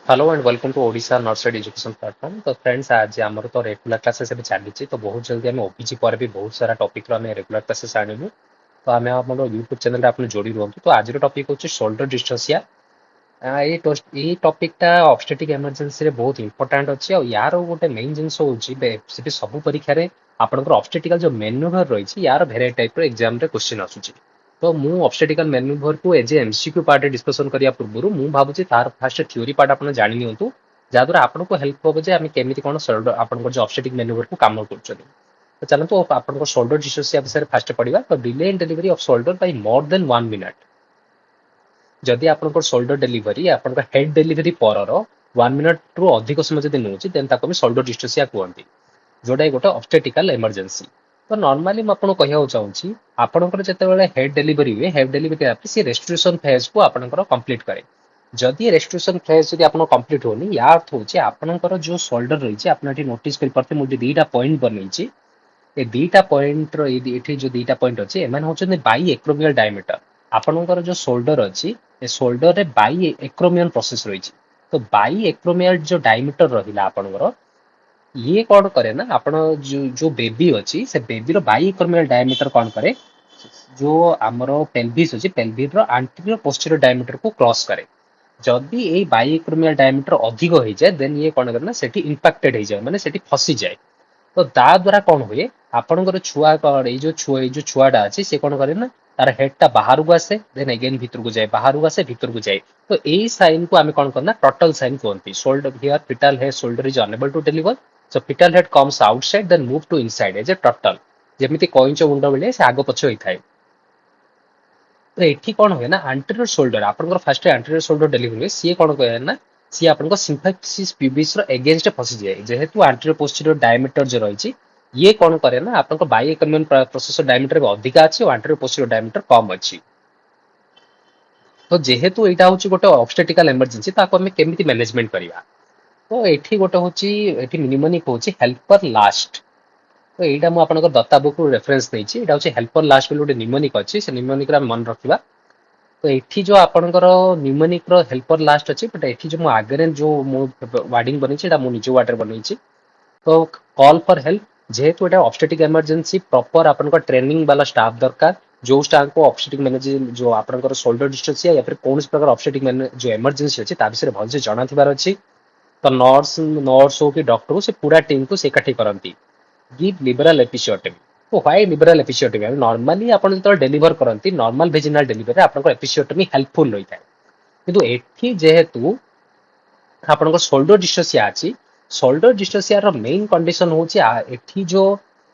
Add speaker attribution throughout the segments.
Speaker 1: Hello and welcome to Odisha nursery education platform. तो friends, आज आमर तो रेगुलर क्लासेस भी चली तो बहुत जल्दी आम ओपीजी पर भी बहुत सारा टॉपिक आम रेगुलर क्लासेस आणिबु। तो आम यूट्यूब चैनल आप जोड़ी रुहतु। तो आज टॉपिक होची शोल्डर डिस्ट्रोसिया। ये टॉपिकटा ऑब्स्टेटिक इमरजेंसी रे बहुत इंपोर्टेंट अछि और यार गोटे मेन जिंस होची सेठी सब परीक्षा रे आपनकर ऑब्स्टेटिकल जो मैन्युवर रही यार भेराइटी टाइप रो एग्जाम रे क्वेश्चन आसुची। तो मु ऑब्स्टेटिकल मैन्युवर को एज एमसीक्यू पार्ट डिस्कशन करिया पूर्व मु भाबुची तार फास्ट थ्योरी पार्ट आपण जानि नियंतु जाद्वारा आपनको हेल्प हो जे आम केमिति कोन शोल्डर आपनकर जो ऑब्स्टेटिक मैन्युवर को काम करछनी। तो चलतो आपनकर शोल्डर डिस्ट्रोसिया विषय फास्ट पढ़िबा। तो delay in delivery of shoulder by more than 1 minute. जदि आपनकर शोल्डर डिलीवरी आपनकर हेड डिलीवरी परर 1 मिनिट रु अधिक समय जदि नउची देन ताको शोल्डर डिस्ट्रोसिया कहंती, जोटा गोटे ऑब्स्टेटिकल इमरजेंसी। तो नॉर्मली मैं आपको कहना चाहूँगी आपनकर जितेबाला हेड डिलीवरी हुए हेड डिलीवरी सी रेस्ट्रिक्शन फेज को आपनकर कंप्लीट करे। जदि रेस्ट्रिक्शन फेज जदि आपन कंप्लीट होनी या अर्थ होची आपनकर जो शोल्डर रही आपन एठी नोटिस कर परते मुझे दीटा पॉइंट बनैछि। ए दीटा पॉइंट रो एठी जो दीटा पॉइंट अछि एमान होचन बाई एक्रोमियल डायमीटर। आपनकर जो शोल्डर अछि ए शोल्डर रे बाई एक्रोमियल प्रोसेस रही। तो बाई एक्रोमियल जो डायमीटर रहिला आपनकर ये कौन करे ना आपण जो बेबी अच्छी से बेबी रो बाई एक्रोमियल डायमीटर कौन करे, जो आमर पेल्विस अच्छी पेल्विस रो आंटीरियर पोस्टीरियर डायमीटर को क्रॉस करे। जदि ये बाई एक्रोमियल डायमीटर अधिक हो जाए देन ये कौन करे ना सेठी इंपैक्टेड हो जाए माने सेठी फसी जाए। तो ता द्वारा कौन हुए आपनकर छुआ जो छुआटा अच्छी से कौन करे ना तार हेडटा बाहर को आसे देन अगेन भीतर को जाए बाहर को आसे भीतर को जाए। तो यही साइन को आम कौन करना टोटल साइन कहते। Shoulder here fetal head shoulder is unable to deliver. So fetal head comes outside then move to inside as a turtle. जेमिति कइंच मुंड मिले से आग पछ होई थाए। तो एठी कौन हुए ना आंटीरियर शोल्डर आपनकर फास्ट आंटीरियर शोल्डर डिलीवरी हुए सी कौन कहे ना सी आपनको सिम्फैक्सिस प्यूबिस रो अगेंस्ट फसी जाए। जेहेतु आंटीरियर पोस्टीरियर डायमीटर जो रही ये कौन करे ना आपनको बाई एक्रोमियल प्रोसेसर डायमीटर अधिक अच्छी और आंटीरियर पोस्टीरियर डायमीटर कम अच्छी। तो जेहेतु यहाँ हूँ गोटे ऑब्स्टेटिकल इमरजेंसी ताको आम केमिति मैनेजमेंट करवा। तो एठी गोटे हूँ एठी निमोनिक हूँ हेल्पर लास्ट। तो यहाँ मुझे आपंकर दत्ता बुक रेफरेंस नहीं यहाँ हूँ हेल्पर लास्ट बोली गोटे निमोनिक अच्छी से निमोनिक मन रखा। तो एठी जो आपंकर निमोनिक हेल्पर लास्ट अच्छी बट एठी जो आगे जो वार्डिंग बनी निज वार्ड में बनी। तो कॉल फॉर हेल्प जेहेतु यहाँ ऑब्स्टेटिक इमरजेंसी प्रॉपर आपन ट्रेनिंग वाला स्टाफ दरकार जो स्टाफ को ऑब्स्टेटिक मैनेज जो आपन शोल्डर डिस्ट्रोसिया या फिर कौन प्रकार ऑब्स्टेटिक जो इमरजेंसी अच्छी विषय भलसे जाना थिबार अच्छी। तो नर्स नर्स हो कि डॉक्टर हो से पूरा टीम को से एकाठी करती गिव लिबरल एपिसियोटमी। तो व्हाई लिबरल एपिसियोटमी नॉर्मली आपन जो डिलीवर करती नॉर्मल वेजिनल डिलीवरी आपन एपिसियोटमी हेल्पफुल होता है। किंतु एठी जेहेतु आपन शोल्डर डिस्ट्रोसिया अच्छी शोल्डर डिस्ट्रोसिया रो मेन कंडीशन होची एठी जो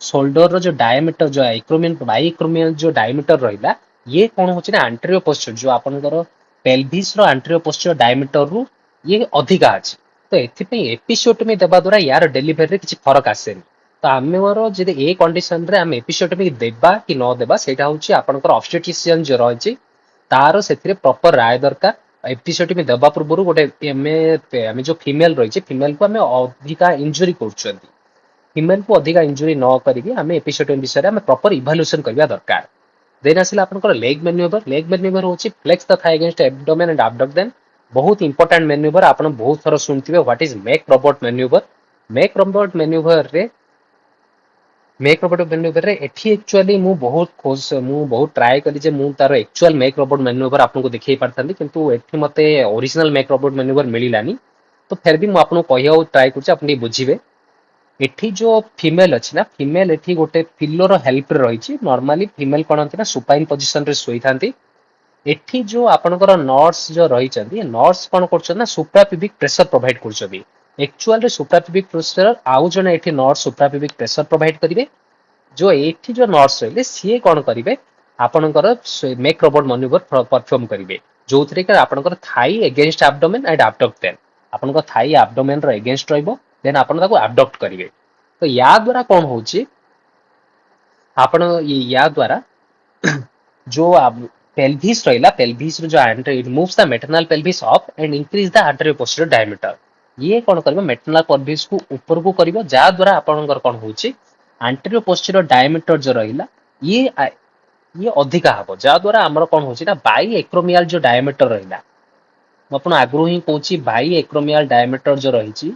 Speaker 1: शोल्डर रो जो डायमीटर जो एक्रोमियल बाई एक्रोमियल जो डायमीटर रहिला ये कौन होची ना एंटीरियर पोस्चर जो आपनकर पेल्विस रो एंटीरियर पोस्चर डायमीटर रु ये अधिका अछि। तो एथिपई एपिसियोटमी देबा द्वारा यार डिलीवरी रे किछि फरक आसेनी। तो आमेवर जदि ए कंडीशन रे हम एपिसियोटमी देबा कि न देबा सेटा होची आपनकर ऑब्स्टेटिशियन जो रहिछि तार सेथिरे प्रॉपर राय दरकार। एपिसोड दबा पूर्व गोटे जो फीमेल रही फीमेल को आम अधिका इंजुरी कर फीमेल को अधिका इंजुरी न करें आम एपिसोड विषय में प्रॉपर इभाल्युएसन करबा दरकार। देन आसिला आपनकर लेग मैन्युवर होची flex the thigh against abdomen and abduction. बहुत इंपोर्टेंट मैन्युवर आपन बहुत थर सुनथिबे what is McRoberts manoeuvre. McRoberts manoeuvre रे मेक रोबोट मैन्युवर रे एठी एक्चुअली मु बहुत ट्राई करी जे मु तार एक्चुअल मेक रोबोट मैन्युवर आपको देखै पारथांती किंतु एठी मते ओरिजिनल मेक रोबोट मैन्युवर मिलिलानी। तो फिर भी मु आपको कहया ट्राई करछि आपन बुझिबे। एठी जो फीमेल अछि ना फीमेल एठी गोटे फिलोर हेल्प रे रहिछि। नॉर्मली फीमेल कोन होती ना सुपाइन पोजीशन रे सोई थांती। एठी जो आपनकर नर्स जो रहिचंती नर्स कोन करछन ना सुप्राप्यूबिक प्रेशर प्रोवाइड करछबी। एक्चुअल रे सुप्राप्यूबिक प्रेशर आउ जने एठी नर्स सुप्राप्यूबिक प्रेशर प्रोवाइड करिवे। जो एठी जो नर्स रहिले सीए कौन करिवे आपनकर मेक रोबोट मैन्युवर परफॉर्म करिवे जो थरे के आपनकर थाई अगेंस्ट एब्डोमेन एंड एब्डक्टेन आपनकर थाई एब्डोमेन रो अगेंस्ट रहइबो देन आपन ताको एब्डक्ट करिवे। तो या द्वारा कौन होची आपण या द्वारा जो पेल्विस रहिला पेल्विस रो जो it moves the maternal pelvis up and increase the anterior posterior diameter. ये कौन करबो मेटरनल पेल्विस को ऊपर को करिवो जा द्वारा आपनकर कौन होची एंटीरियर पोस्टीरियर डायमीटर जो रहिला ये अधिका हबो जा द्वारा हमर कौन होची ना बाई एक्रोमियल जो डायमीटर रहिला ଆପଣ ଆଗରୁ ହିଁ କହୁଛି ବାଇ ଏକ୍ରୋମିଆଲ ଡାयमीटर जो रही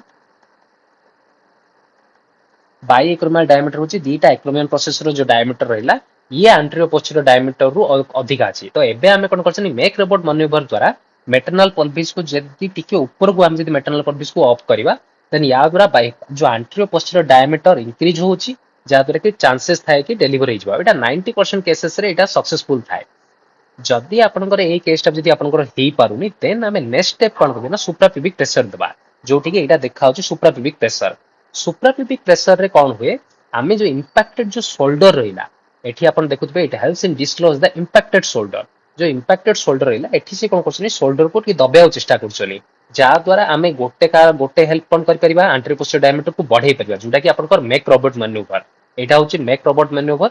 Speaker 1: बाई एक्रोमियल डायमीटर हूँ दीटा एक्रोमियल प्रोसेस जो डायमीटर रहा ये आंटेरियो पोस्टीरियर डायमीटर रु अधिक अच्छी तो एबे आमे कोन करछनी मेक रोबोट मैन्युवर द्वारा मेटरनल pelvis को जदी टिके ऊपर को हम जदी मेटरनल pelvis को ऑफ करबा देन या द्वारा बाई जो आंटेरियो पोस्टीरियर डायमीटर इंक्रीज होची जा द्वारा कि चांसेस थाए कि डेलीवर हो जाबा एटा 90% केसेस रे एटा सक्सेसफुल थाए जदि आपनकर ए केसटा जदि आपनकर हेई पारुनी देन आमे नेक्स्ट स्टेप कोन करबे ना सुप्राप्यूबिक प्रेशर देबा जोठी कि एटा देखा होची सुप्राप्यूबिक प्रेशर रे कौन हुए आमे जो इंपैक्टेड जो शोल्डर रहिला एठी आपण देखुथबे it helps in dislodge the impacted shoulder जो इंपैक्टेड शोल्डर रहिला एठी से कोन करछनी शोल्डर को कि दबाउ चेष्टा करछनी जा द्वारा आमे गोटे हेल्प कोन करि परिबा आंटेरियो पोस्टीरियर डायमीटर को बढ़ाई परिबा जोटा कि आपनकर मेक रोबोट मैन्युवर एटा होची मेक रोबोट मैन्युवर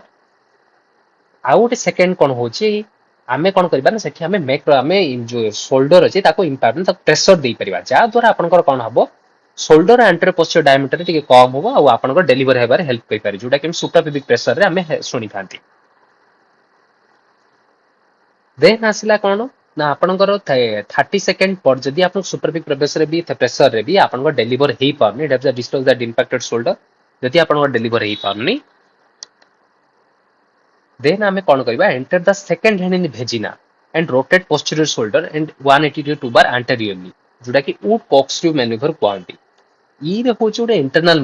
Speaker 1: आउ गोटे सेकेंड कोन होची आमे कोन करबा ना सेठी आमे मेक आमे जो शोल्डर अछि ताको इंपैक्ट ताको प्रेशर देई परिबा जा द्वारा आपनकर कोन हबो शोल्डर एंटर पोस्चर डायमीटर टिके कम होबो आ आपनकर डेलीवर हेबार हेल्प करि पारि जोटा कि सुप्राप्यूबिक प्रेशर रे हमें सुनी थांती देन आसिला कोन ना आपनकर 30 सेकंड पर जदी आपन सुप्राप्यूबिक प्रेशर रे भी आपनकर डेलीवर हेई पारनी that is dislodge that impacted shoulder जदी आपनकर डेलीवर हेई पारनी देन आमे कोन करबा enter the second hand in vagina and rotate posterior shoulder and 180 to बार एंटीरियरली जोटा कि ऊ कॉक्सक्रू मैन्युवर कहंती ये हूँ गोटे इंटरनाल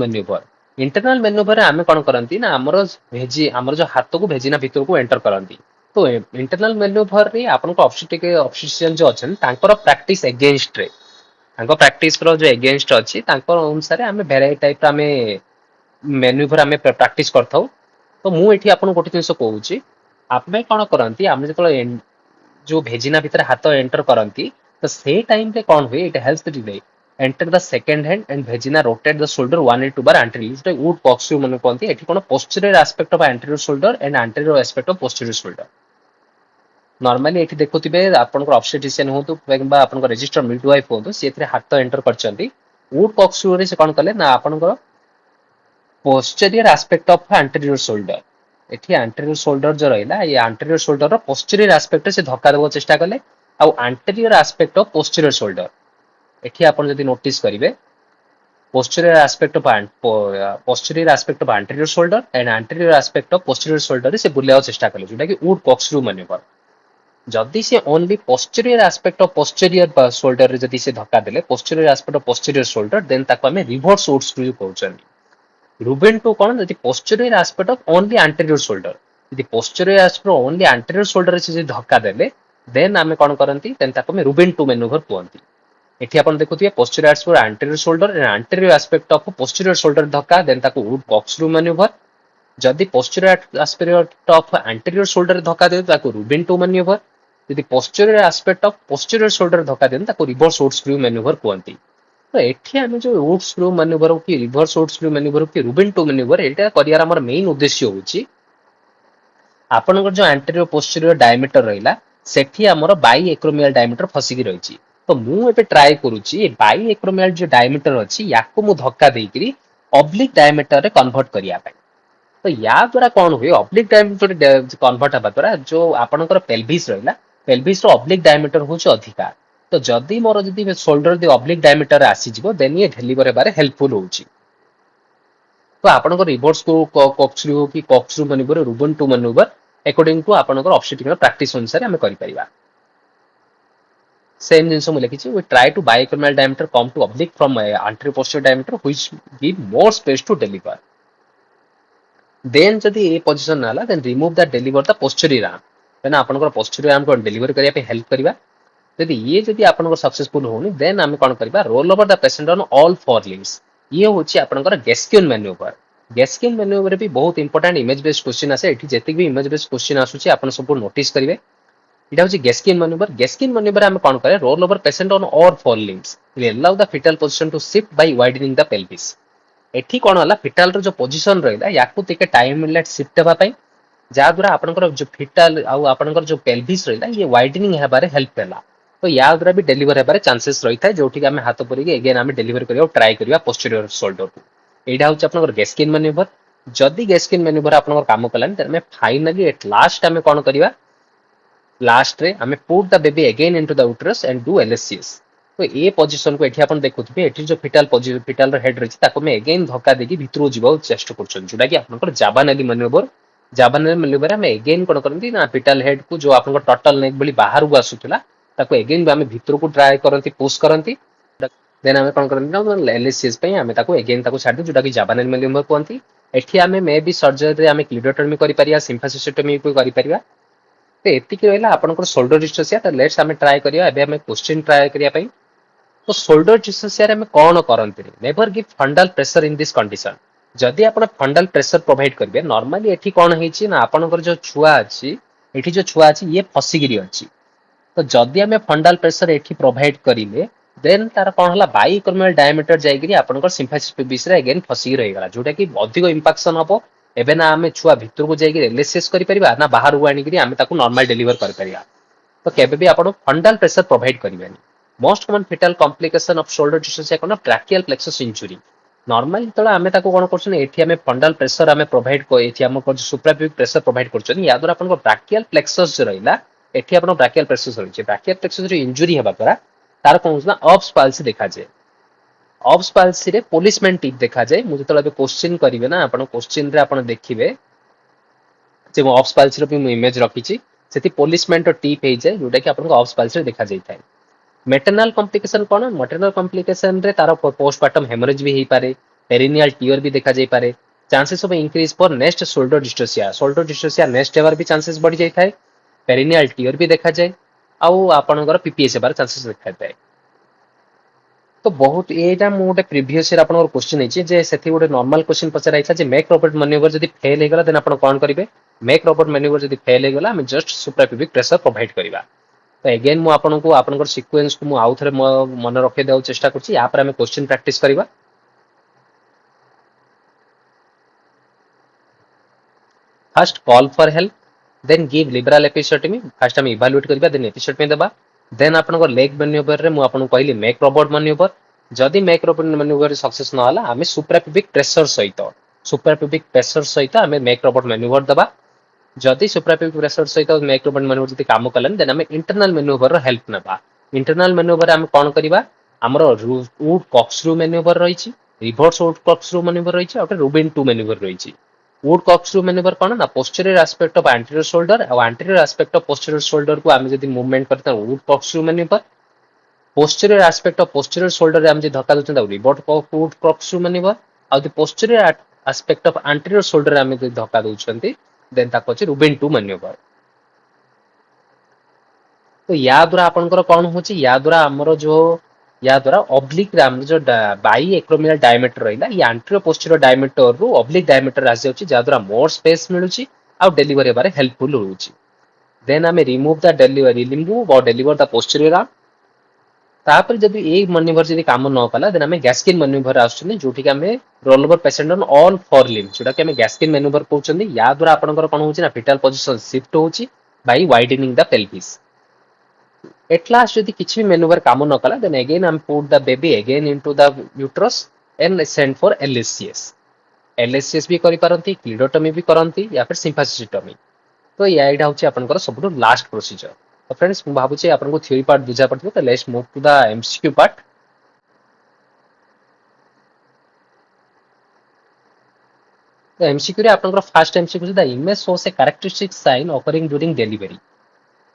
Speaker 1: मेन्यूवर आम कौन करती ना आमर जो हाथ को भेजिना भीतर को एंटर करती तो इंटरनाल मेन्यूवर रे आपन को ऑफिशियल जो अच्छन तांकर प्रैक्टिस अगेंस्ट रे तांको प्रैक्टिस रो जो अगेंस्ट अछि तांकर अनुसार आमे वेराइटी टाइप आमे मेन्यूवर आमे प्रैक्टिस करथौ तो मु एठी आपन गोटे जिंस कहूची आमे कौन करती आमे जतले जो भेजिना भीतर हाथ एंटर करती तो से टाइम पे कौन हुए it helps the delay enter the second hand and vagina rotate the shoulder 182 bar anteriorly जोटा wood coxswain माने कहंती एठी कोन posterior aspect of anterior shoulder and anterior aspect of posterior shoulder normally एठी देखुथिबे आपनकर ऑब्स्टेट्रिशियन होतु किबा आपनकर register midwife होतु सेथरे हाथ enter करचंती wood coxswain रे से कोन कले ना आपनकर posterior aspect of anterior shoulder एठी anterior shoulder जो रहिला ये anterior shoulder रो posterior aspect से धक्का देबो चेष्टा कले आ anterior aspect of posterior shoulder एठी आपण जदि नोटिस करिवे posterior aspect of anterior shoulder and anterior aspect of posterior shoulder से बुलाओ चेष्टा कले जोटा कि wood corkscrew मैन्युवर जदि से only posterior aspect of posterior shoulder रे जदि से धक्का देले posterior aspect of posterior shoulder then ताको हमें reverse wood screw कहउछनी रुबेन टू कोन जदि posterior aspect of only anterior shoulder जदि posterior aspect of only anterior shoulder से जदि धक्का देले देन आमे कोन करंती देन ताको हमें रुबेन टू मैन्युवर कहंती एठी आपण देखुथिबे posterior aspect of anterior shoulder and anterior aspect of posterior shoulder धक्का देन ताको wood corkscrew maneuver जदि posterior aspect of anterior shoulder धक्का दे ताको रुबेन टू maneuver जदि posterior aspect of posterior shoulder धक्का then ताको reverse wood screw maneuver कहंती तो एठी आमे जो wood screw maneuver की reverse wood screw maneuver की रुबेन टू maneuver एटा करियार हमर मेन उद्देश्य होची आपनकर जो anterior posterior diameter रहिला सेठी हमर बाई एक्रोमियल डायमीटर फसिकी रहिची तो मु एबे ट्राई करूची बाई एक्रोमियल जो डायमीटर अछि याको मु धक्का देइकरी ऑब्लिक डायमीटर रे कन्वर्ट करिया पाई तो या द्वारा कोन हुए ऑब्लिक डायमीटर कन्वर्ट हबा द्वारा जो आपनकर पेल्विस रहिला पेल्विस रो ऑब्लिक डायमीटर होछ अधिका तो जदी मोर जदी शोल्डर दे ऑब्लिक डायमीटर आसी जिवो देन ये डेलीवर बारे हेल्पफुल होची तो आपनकर रिवर्स को कॉक्सक्रू की corkscrew manoeuvre Rubin two manoeuvre according to आपनकर ऑब्स्टेटिकल प्रैक्टिस अनुसार हमें करि परिबा सेम जिनस मु लिखिछि we try to bisacromial diameter come to oblique from anterior posterior diameter which give more space to deliver then जदि ए पोजीशन नाला then remove the deliver the posterior arm then आपनकर posterior arm को deliver करिया पे help करिबा यदि ये जदि आपनकर सक्सेसफुल होनी देन हम कोन करिबा roll over the patient on all four limbs ये होची आपनकर गैस्किन मैन्युवर भी बहुत इंपोर्टेंट इमेज बेस्ड क्वेश्चन आसे एठी जेतिक भी इमेज बेस्ड क्वेश्चन आसुची आपन सब नोटिस करिवे इटा होची गैस्किन मैन्युवर हम कोन करे roll over patient on all four limbs it allow the foetal position to shift by widening the pelvis एठी कोन होला फिटल रो जो पोजीशन रहला याकू टिके टाइम मिलट शिफ्ट हेबा पई जा द्वारा आपनकर जो फिटल आ आपनकर जो पेल्विस रहला ये वाइडनिंग हेबारे हेल्प करला तो या द्वारा भी डेलीवर हेबारे चांसेस रही था जोठी आमे हाथ परी के अगेन आमे डेलीवर करियो ट्राई करिया पोस्टीरियर शोल्डर को एडा होची आपनकर गैस्किन मैन्युवर जदी गैस्किन मैन्युवर आपनकर काम कलान त हमें फाइनली एट लास्ट हमें कोन करिवा लास्ट रे हमें put the baby again into the uterus and do LSCS तो ए पोजिशन को एठी आपण देखुथिबे एठी जो फिटाल हेड रही ताको मैं अगेन धक्का देकी भितरु जीवा चेष्टा करछन जोटा कि आपनकर जाबानाली मैन्युवर जाबानाली मैन्युवर हम अगेन कोन करंती ना फिटाल हेड को जो आपनकर टर्टल नेक बली बाहर को आसुतला ताको अगेन हम भितर को ट्राई करंती पुश करंती देन हम कोन करंती ना एलएससीएस पे हम ताको अगेन ताको छाडी जोटा कि जाबानाली मैन्युवर कोंती एठी हम मे बी सर्जरी रे हम क्लिडोटोमी करि परिया सिम्फासिस्टोमी को करि परिया तो एतिक रहिला आपनकर शोल्डर डिस्टोसिया तो लेट्स हम ट्राई करिया एबे हम क्वेश्चन ट्राई करिया पई तो शोल्डर डिस्टोसिया रे हम कोन करंती never give fundal pressure in this condition जदि आपण फंडल प्रेशर प्रोवाइड करिवे नॉर्मली एठी कोन हेची ना आपनकर जो छुआ अछि एठी जो छुआ अछि ये फसिगिरी अछि तो जदि हम फंडल प्रेशर एठी प्रोवाइड करिले देन तार कोन हला बाइकोर्मियल डायमीटर जाइगिरी आपनकर सिम्फासिस पिबिस रे अगेन फसिगी रहि गला जोटा कि अधिक इंपैक्शन हबो एबे ना हमें छुआ भितर को जाइगिरी एलएसएस करि परिबा ना बाहर को आनी गिरी हमें ताकू नॉर्मल डिलीवर कर परिया तो केबे भी आपण फंडल प्रेशर प्रोवाइड करिवेनी most common fetal complication of shoulder dystocia कोन ट्रैकियल प्लेक्सस इंजुरी नॉर्मली तळा हमें ताकू कोन करछन एठी हमें फंडल प्रेशर हमें प्रोवाइड को एठी हम को सुप्राप्यूबिक प्रेशर प्रोवाइड करछन या द्वारा आपण को ट्रैकियल प्लेक्सस जो रहिला एठी आपण ब्राकियल प्लेक्सस रहिছে ब्राकियल प्लेक्सस रे इंजुरी हेबा द्वारा तार कोन ना ऑब्स पाल्सी देखा जाय ऑब्स पाल्सी रे पोलिसमैन टिप देखा जाय मु जतले क्वेश्चन करिवे ना आपण क्वेश्चन रे आपण देखिबे जे मु ऑब्स पाल्सी रो भी इमेज रखिछि सेति पोलिसमैन तो टिप हे जाय जोटा कि आपण को ऑब्स पाल्सी रे देखा जाय थाय मेटरनल कॉम्प्लिकेशन कोन मेटरनल कॉम्प्लिकेशन रे तार पोस्टमार्टम हेमोरेज भी हे पारे पेरिनियल टियर भी देखा जाय पारे chances of increase for next shoulder dystocia next ever भी चांसेस बढ़ जाय थाय पेरिनियल टियर भी देखा जाय आउ आपनकर पीपीएस बार चांसेस देखा जाय तो बहुत एटा मु गोटे प्रीवियस ईयर आपनकर क्वेश्चन हेछि जे सेथि गोटे नॉर्मल क्वेश्चन पचर आइछा जे मेक रोबोट मैन्युवर जदी फेल हे गला देन आपन कोन करिवे मेक रोबोट मैन्युवर जदी फेल हे गला हम जस्ट सुप्राप्यूबिक प्रेशर प्रोवाइड करबा तो अगेन मु आपनको आपनकर सीक्वेंस को मु आउ थरे मन रखे देउ चेष्टा करछि या पर हम क्वेश्चन प्रैक्टिस करबा first call for help then give liberal episiotomy first हम इवैल्यूएट करबा देन एपिसोटोमी देबा देन आपनको लेग मैन्युवर रे मु आपनको कहली मेक रोबोट मैन्युवर जदि मेक रोबोट मैन्युवर सक्सेस न होला हमें सुप्राप्यूबिक प्रेशर सहित हमें मेक रोबोट मैन्युवर देबा जदि सुप्राप्यूबिक प्रेशर सहित मेक रोबोट मैन्युवर जदि काम कलन देन हमें इंटरनल मैन्युवर रो हेल्प नेबा इंटरनल मैन्युवर हम कोन करबा हमरो वुड कॉक्सरू मैन्युवर रहिछि रिवर्स वुड कॉक्सरू मैन्युवर रहिछि और रूबिन 2 मैन्युवर रहिछि वुड कॉक्सरू मैन्युवर कोन ना posterior aspect of anterior shoulder और anterior aspect of posterior shoulder को हम जदि मूवमेंट करता wood corkscrew manoeuvre posterior aspect of posterior shoulder हम जे धक्का दोचन रिवर्ट वुड कॉक्सरू मैन्युवर और the posterior aspect of anterior shoulder हम जे धक्का दोचंती देन ताको अछि रूबिन 2 मैन्युवर तो या द्वारा आपनकर कोन होछि या द्वारा हमरो जो या द्वारा ऑब्लिक राम जो बाई एक्रोमियल डायमीटर रहिला या एंटीरियर पोस्टीरियर डायमीटर रो ऑब्लिक डायमीटर आसी जाउछि जा द्वारा मोर स्पेस मिलुछि आ डिलीवरी बारे हेल्पफुल होउछि देन हमें रिमूव द डिलीवरी रिमूव और डिलीवर द पोस्टीरियर आर्म तापर जदि ए मैन्युवर जदि काम न कला देन हमें गैस्किन मैन्युवर आछुनी जोठी कि हमें role over patient on all four limb जोटा कि हमें गैस्किन मैन्युवर कहउछनी या द्वारा आपनकर कोन होछि ना फिटल पोजीशन शिफ्ट होछि by widening the pelvis at last यदि किछ भी मैन्युवर काम न कला then again हम put the baby again into the uterus and send for LSCS भी करि परंती क्लिडोटोमी भी करंती या फिर सिम्फासिस्टोमी तो या एटा होछि आपनकर सबटु लास्ट प्रोसीजर तो फ्रेंड्स मु भाबुछि आपनको थ्योरी पार्ट बुझा पड़थिबो तो let's move to the MCQ part तो एमसीक्यू रे आपनकर first MCQ the image shows a characteristic sign occurring during delivery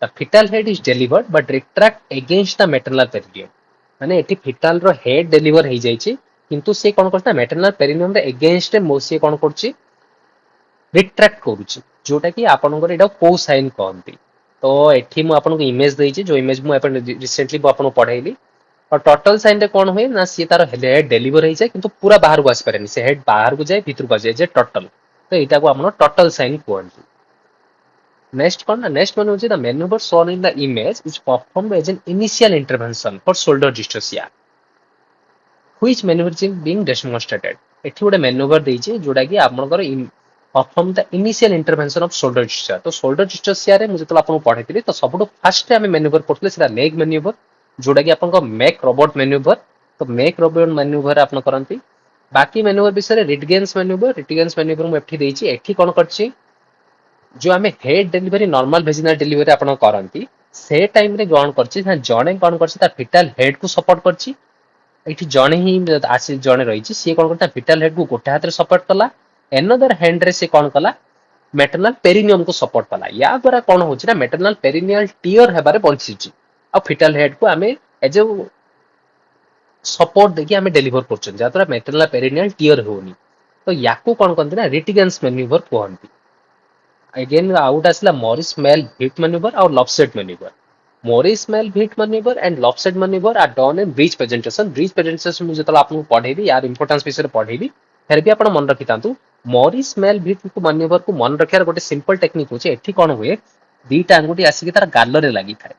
Speaker 1: the fetal head is delivered but retract against the maternal perineum माने एठी fetal रो head deliver हे जाय छी किंतु से कोन करता maternal perineum रे against मोसी कोन करछि रिट्रैक्ट करूछि जोटा कि आपनकर एटा को साइन कहंती तो एठी मु आपनको इमेज देइ छी जो इमेज मु अपन रिसेंटली मु आपनको पढाइली और टोटल साइन रे कोन होय ना सी तार हेड डिलीवर हे जाय किंतु पूरा बाहर को आस पारेनी से हेड बाहर को जाय भीतर को जाय जे टोटल तो एटा को आपन टोटल साइन कहंती Next one, next one is the maneuver shown in the image is performed as an initial intervention for shoulder dystocia. Which maneuver is being demonstrated? एठी गोटे maneuver देइचे जोटा कि आपनकर perform the initial intervention of shoulder dystocia. तो shoulder dystocia रे मु जतला आपन पढाइतिली तो सबटो फर्स्ट हम maneuver करथले सेटा leg maneuver जोटा कि आपनको make robot maneuver तो make robot maneuver आपन करंती बाकी maneuver विषय रिटगेन्स maneuver मु एठी देइची एठी कोन करछि जो हमें head delivery normal vaginal delivery आपण करंती से टाइम रे कौन करछि ना जणे कौन करछि ता फिटाल हेड को सपोर्ट करछि एठी जणे ही आसी जणे रहिछि सी कौन करता फिटाल हेड को गोटे हाथ रे सपोर्ट कला एनदर हैंड रे से कौन कला मेटरनल पेरिनियम को सपोर्ट कला या द्वारा कौन होछि ना मेटरनल पेरिनियल टियर हेबारे बंचिछि आ फिटाल हेड को आमे एज सपोर्ट देखि आमे डेलीवर करछन जा द्वारा मेटरनल पेरिनियल टियर होनी तो याकू कौन कहते ना रिटिगेंस मैन्यूवर कहंती अगेन आउट आसला मॉरिस मेल हिट मैन्यूवर और Lovset manoeuvre Mauriceau Smellie Veit manoeuvre and Lovset manoeuvre are done in breech presentation मुझे तो आपको पढ़ेबी यार इंपोर्टेंस विषय पढ़ेबी फिर भी आपण मन रखि तांतु मॉरिस मेल हिट मैन्यूवर को मन रखियार गोटे सिंपल टेक्निक होची एठी कोन हुए दीटा अंगुठी आसिक तार गाल रे लागि थाए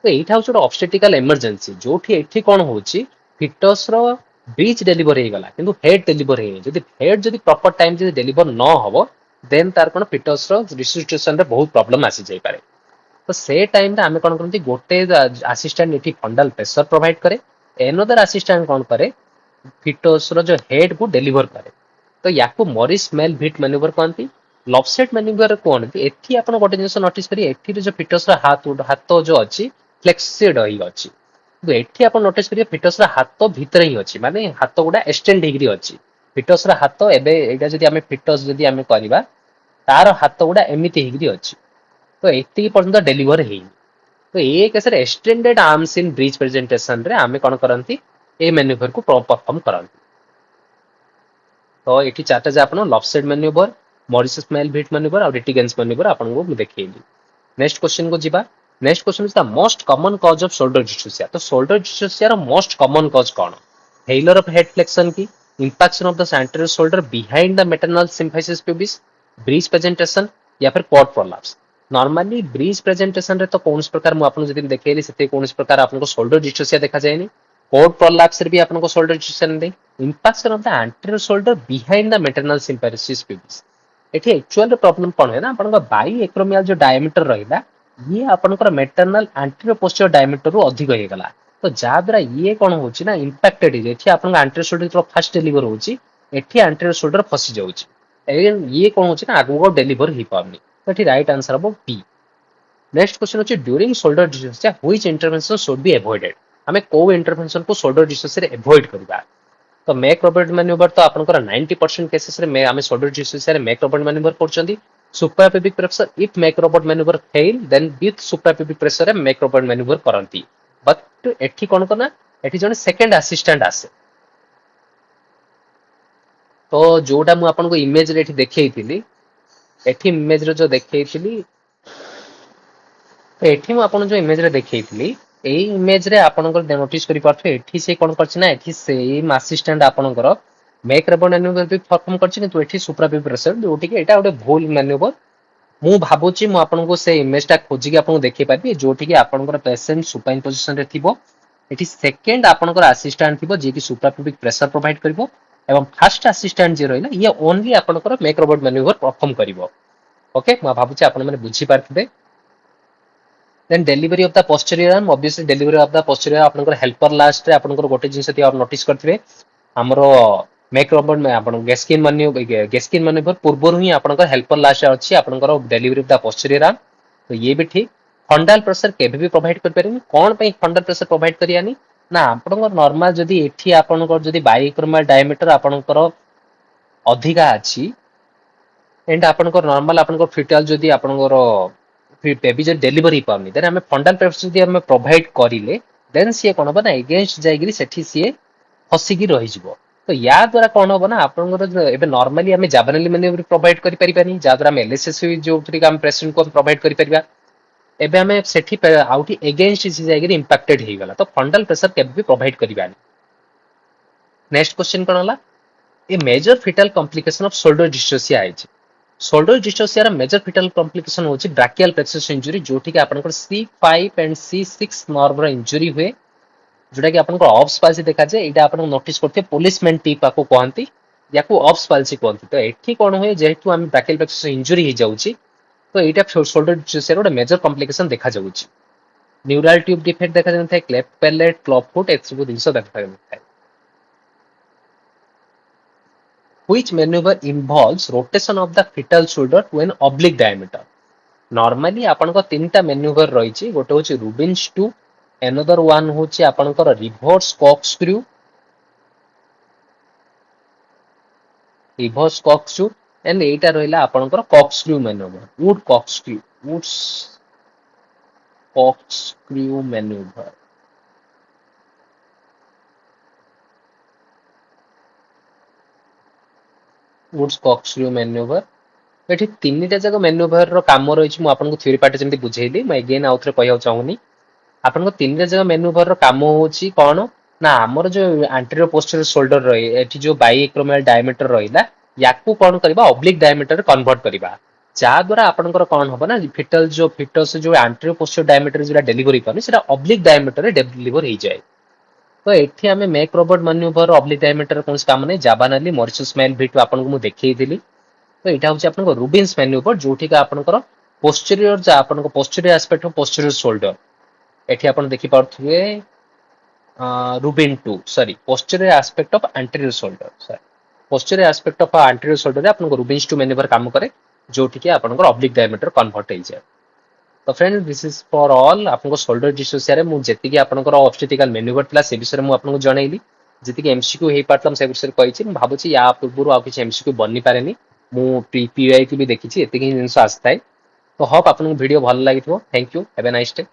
Speaker 1: तो एठा होची ऑब्स्टेटिकल इमरजेंसी जोठी एठी कोन होची फिटस रो ब्रीच डेलीवर हे गला किंतु हेड डेलीवर हे जदी हेड जदी प्रॉपर टाइम जदी डेलीवर न हबो देन तार कोन फिटस रो रिसुसिटेशन रे बहुत प्रॉब्लम आसी जाई पारे तो से टाइम रे आमे कोन करंती गोटे असिस्टेंट एठी फंडल प्रेशर प्रोवाइड करे एनदर असिस्टेंट कोन करे फिटस रो जो हेड को डेलीवर करे तो याकू मॉरिस मेल हिट मैन्यूवर कहंती लॉफसेट मैन्यूवर कहंती एठी आपण गोटे जिंस नोटिस करी एठी जो फिटस रो हाथ जो अछि फ्लेक्सिड होई अछि तो एठी आपण नोटिस करिए फिटस रो हाथ भीतर ही अछि माने हाथ गुडा एक्सटेंड हेगरी अछि फिटस रो हाथ एबे एटा जदी आमे फिटस जदी आमे करबा तार हाथ गुडा एमिति हेगरी अछि तो एति पर्यंत डेलीवर हेई तो ए केसरे extended arms in breech presentation रे आमे कोन करंती ए मैन्यूवर को परफॉर्म करंती तो एठी चारटा जे आपण Lovset manoeuvre Mauriceau Smellie Veit manoeuvre और रिटिगेंस मैन्यूवर आपण को देखैली नेक्स्ट क्वेश्चन को जिबा next question is the most common cause of shoulder dystocia तो शोल्डर डिस्ट्रोसिया रो मोस्ट कॉमन कॉज कौन फेलियर ऑफ हेड फ्लेक्शन की impaction of the anterior shoulder behind the maternal symphysis pubis breech presentation या फिर cord prolapse normally breech presentation रे तो कौन प्रकार मु आपन जदी देखैली सेते कौन प्रकार आपन को शोल्डर डिस्ट्रोसिया देखा जायनी क्वाड प्रोलैप्स रे भी आपन को shoulder dystocia the impaction of the anterior shoulder behind the maternal symphysis pubis एठी एक्चुअल प्रॉब्लम कोन है ना आपन को बाई एक्रोमियल जो डायमीटर रहिला ये आपनकर मेटरनल एंटीरियर पोस्टीरियर डायमीटर रु अधिक हो गला तो जा द्वारा ये कोन होची ना इंपैक्टेड हे एठी आपन एंटीरियर शोल्डर जो फर्स्ट डेलीवर होची एठी एंटीरियर शोल्डर फसी जाउची एगेन ये कोन होची ना आगु डेलीवर ही पाबनी तो एठी राइट आंसर हो बी नेक्स्ट क्वेश्चन होची during shoulder dystocia which intervention should be avoided हमें को इंटरवेंशन को शोल्डर डिस्ट्रोसिया रे अवॉइड करबा तो मेक रोबोट मैन्यूवर तो आपनकर 90% केसेस रे में हमें शोल्डर डिस्ट्रोसिया रे मेक रोबोट मैन्यूवर करचंदी suprapubic pressure if make robot maneuver fail then with suprapubic pressure रे make robot maneuver करंती बट एठी कोन करना एठी जने सेकंड असिस्टेंट आसे तो जोटा मु आपन को इमेज रे एठी देखैथिली एठी इमेज रे जो देखैथिली तो एठी मु आपन जो इमेज रे देखैथिली एई इमेज रे आपन को नोटिस करि पाथो एठी से कोन करछि ना एठी सेम असिस्टेंट आपन को मेक रोबोट मैन्यूवर भी परफॉर्म करछि किंतु एठी सुप्रापुबिक प्रेशर जोटी कि एटा गोटे भूल मैन्यूवर मु भाबुची मु आपन को से इमेज टा खोजी के आपन को देखै पाबी जोटी कि आपन को पेशेंट सुपाइन पोजीशन रे थिबो एठी सेकंड आपन को असिस्टेंट थिबो जे कि सुप्रापुबिक प्रेशर प्रोवाइड करबो एवं फर्स्ट असिस्टेंट जे रहिला ये ओनली आपन को मेक रोबोट मैन्यूवर परफॉर्म करबो ओके मु भाबुची आपन माने बुझी पारथिबे then delivery of the posterior arm obviously delivery of the posterior आपन को हेल्पर लास्ट रे आपन को गोटे जिंस थी आप नोटिस करथिबे हमरो मेक रोबोट में आपन गेस्किन मैन्यूवर पूर्वरु ही आपन को हेल्पर लास्ट अछि आपन को delivery of the posterior arm तो ये भी ठीक फंडल प्रेशर केबे भी प्रोवाइड कर परनी कोन पे फंडल प्रेशर प्रोवाइड करियानी ना आपन को नॉर्मल जदी एठी आपन को जदी बाइक्रोमियल डायमीटर आपन को अधिका अछि एंड आपन को नॉर्मल आपन को फिटल जदी आपन को बेबी जब डिलीवरी पाउनी देन हमें फंडल प्रेशर जदी हमें प्रोवाइड करिले देन सी कोन बना अगेंस्ट जाइगिरी सेठी सी फसिकी रहि जिवो तो या द्वारा कौन हम ना आप नॉर्मली हमें जावनाली मैन्यूवर प्रोवाइड करि परिबानी जा द्वारा हम एलएसएस जो हम पेशेंट को प्रोवाइड करि परिबा एबे हमें सेठी आउटी अगेंस्ट इज जाइगिरी इंपैक्टेड हे गला तो फंडल प्रेशर केबे भी प्रोवाइड करिबानी नेक्स्ट क्वेश्चन कोन होला a major fetal complication of shoulder dystocia आइछ शोल्डर डिस्ट्रोसिया रा मेजर फिटल कॉम्प्लिकेशन होची ब्राकियल प्लेक्सस इंजरी जोठी कि आपन C5 एंड C6 नर्व रा इंजरी हुए जोटा कि आपन को ऑफ्स पाल्सी देखा जाए एटा आपन नोटिस करते पुलिसमैन टिप आपको कहंती याकू ऑफ्स पाल्सी कहंती तो एठी कोन होय जेहेतु हम ब्रैकियल प्लेक्सस इंजरी हे जाउची तो एटा shoulder dystocia row major complication देखा जाउची न्यूरल ट्यूब डिफेक्ट देखा जाय cleft palate club foot Xbox दिनसो देखा जाय which maneuver involves rotation of the fetal shoulder to an oblique diameter normally आपनका तीनटा मैन्युवर रही गोटे हूँ रुबिन्स टू एनदर वन हूँ आपनकर रिवर्स कॉक्सक्रू एंड एटा रहिला आपनकर corkscrew manoeuvre Woods corkscrew manoeuvre Woods corkscrew manoeuvre एठी तीनटा जक मैन्युवर रो काम रही आपको थ्योरी पार्ट जमी बुझेली मैं अगेन आउ थे कहना चाहूनी आपन तीनटा जगह मेन्यूवर रो काम होची कौन ना हमर जो एंटीरियर पोस्टीरियर शोल्डर रही एठी जो बाइएक्रोमियल डायमीटर रहिला याकू कौन करबा ऑब्लिक डायमीटर कन्वर्ट करबा जा द्वारा आपनकर कौन हबो ना फिटस जो एंटीरियर पोस्टीरियर डायमीटर जो डेलीवरी करनी सेटा ऑब्लिक डायमीटर डेलीवर हो जाए तो एठी हमें make robot manoeuvre oblique diameter कौन काम नहीं जाबानाली मॉरिशस मेल भिट आपको मु देखैथिली तो यहाँ हूँ आप रुबिन्स मैन्यूवर जोठी का आपनकर पोस्टीरियर जो आपन posterior aspect of posterior shoulder एठी आपण देखि पार्थुए Rubin two sorry posterior aspect of anterior shoulder sorry posterior aspect of anterior shoulder रे आपन रुबिन्स टू मैन्यूवर काम करे जोठी के आपन ऑब्लिक डायमीटर कन्वर्ट हो जाए तो friend this is for all आपन शोल्डर डिस्ट्रोसिया रे मु जेति कि आपन ऑब्स्टेटिकल मैन्यूवर थिला से विषय मु आपन जनैली जेति कि एमसीक्यू हे पारतम से विषय कहिछि मु भाबुछि या पूर्वरु आ किछि एमसीक्यू बनि पारेनी मु पीआई की भी देखिछि एति कि जिंस आस्ताय तो होप आपन वीडियो भल लागिथो thank you have a nice day